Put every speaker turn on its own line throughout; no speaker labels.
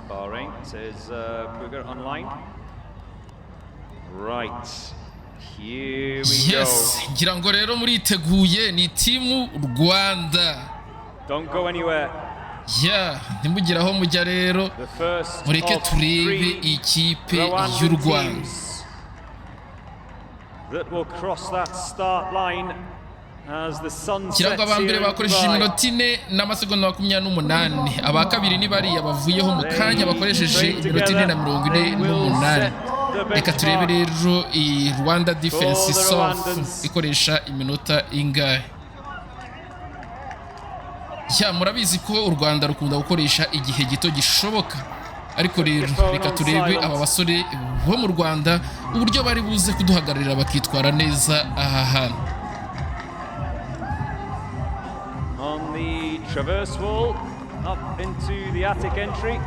Bahrain, says Booger online. Right. Here we go.
Yes, ngira ngo rero muriteguye ni timu Rwanda.
Don't go anywhere.
Yeah, ntimugiraho mujya rero. Mureke turebe ikipe y'u Rwanda.
That will cross that start line as the sun sets.
Kiranga abambere bakoresheje iminota 4 n'amasegonda 28. Abakabiri ni bariya bavuyeho mu kanya bakoresheje iminota 4:48. Reka turebe rero i Rwanda defense soft ikoresha iminota ingahe. Ya murabizi ko u Rwanda rukunda gukoresha igihe gito gishoboka. Ariko rero reka turebe aba basore bo mu Rwanda uburyo bari buze kuduhagararira bakitwara neza aha hantu.
On the traverse wall up into the attic entry.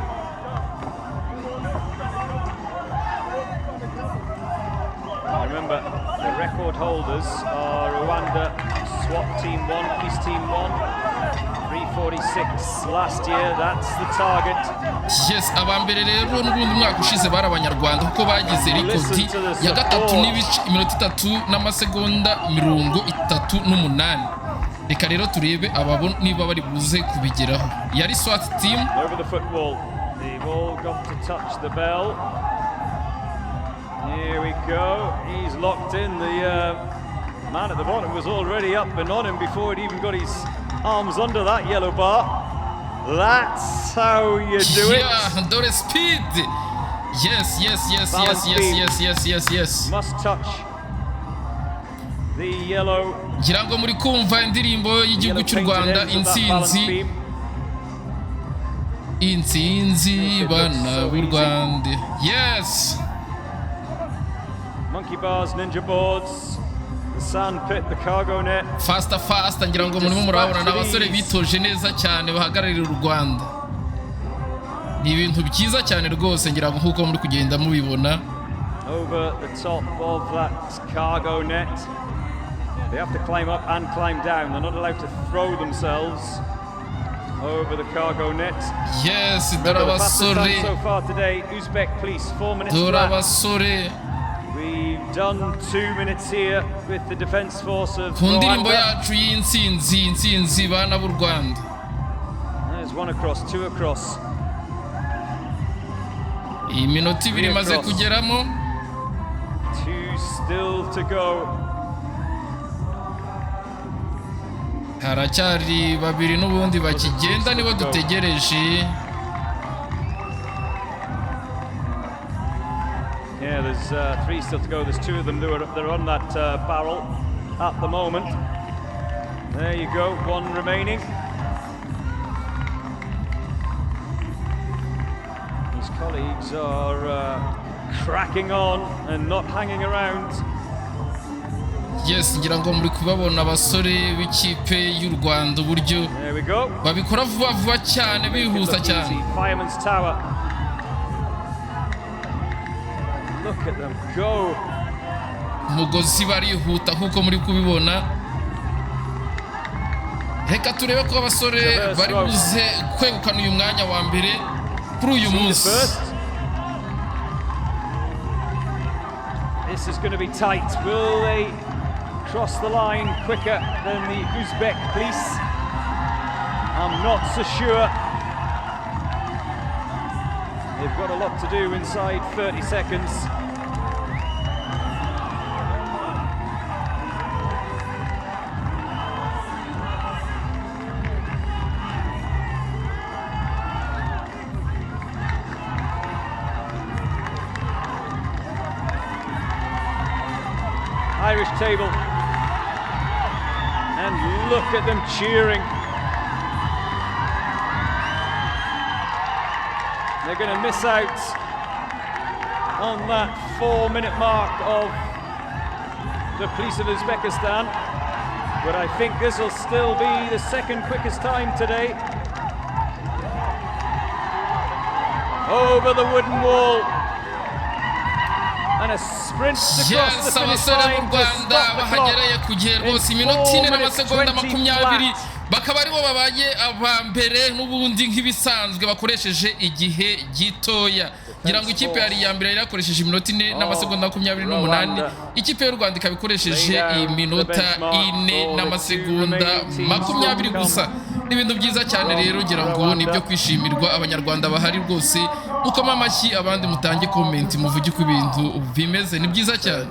Remember, the record holders are Rwanda SWAT Team 1, Peace Team 1, 346 last year, that's the target.
Yes, abambere rero n'ubundi mwaka ushize bari abanyarwanda kuko bagize rekodi ya 3 n'ibice iminota 3 n'amasegonda 38. Reka rero turebe ababo niba bari buze kubigeraho. Yari SWAT Team.
Over the football, they've all got to touch the bell. Here we go, he's locked in. The man at the bottom was already up and on him before he'd even got his arms under that yellow bar. That's how you do it.
Yeah, dore speed. Yes.
Must touch the yellow.
Ngira ngo muri kumva indirimbo y'igihugu cy'u Rwanda intsinzi bana b'u Rwanda. Yes.
Monkey bars, ninja boards, the sand pit, the cargo net.
Faster ngira ngo murimo murabona n'abasore bitoje neza cyane bahagararira u Rwanda. Ni ibintu byiza cyane rwose ngira ngo nkuko muri kugenda mubibona.
Over the top of that cargo net. They have to climb up and climb down. They're not allowed to throw themselves over the cargo net.
Yes, dorabasore.
So far today, Uzbek police 4 minutes flat.
Dorabasore.
We've done 2 minutes here with the defense force of
Kundirimbo yacu y'intsinzi bana b'u Rwanda.
There's 1 across, 2 across.
Iminota 2 imaze kugeramo.
2 still to go.
Haracyari babiri n'ubundi bakigenda nibo dutegereje.
Yeah, there's 3 still to go. There's 2 of them they're on that barrel at the moment. There you go, 1 remaining. His colleagues are cracking on and not hanging around.
Yes, ngira ngo muri kubabona abasore b'ikipe y'u Rwanda uburyo babikora vuba cyane bihuta cyane.
Fireman's Tower. Look at them go.
Umugozi barihuta nkuko muri kubibona. Reka turebe ko abasore bari buze kwegukana uyu mwanya wa mbere kuri uyu munsi.
This is going to be tight. Will they cross the line quicker than the Uzbek police? I'm not so sure. They've got a lot to do inside 30 seconds. Irish table. And look at them cheering. They're going to miss out on that 4-minute mark of the police of Uzbekistan. But I think this will still be the second quickest time today. Over the wooden wall. And a sprint across the finish line to stop the clock.
Bahagereye kugiye rwose iminota 4 n'amasegonda 20 bakaba aribo babaye abambere n'ubundi nk'ibisanzwe bakoresheje igihe gitoya. Ngira ngo ikipe yari iyambere yakoresheje iminota 4 n'amasegonda 28, ikipe y'u Rwanda ikabikoresheje iminota 4 n'amasegonda 20 gusa. Ibintu byiza cyane rero ngira ngo nibyo kwishimirwa. Abanyarwanda bahari rwose mukoma amashyi, abandi mutange comment muvuge ku bintu bimeze, ni byiza cyane.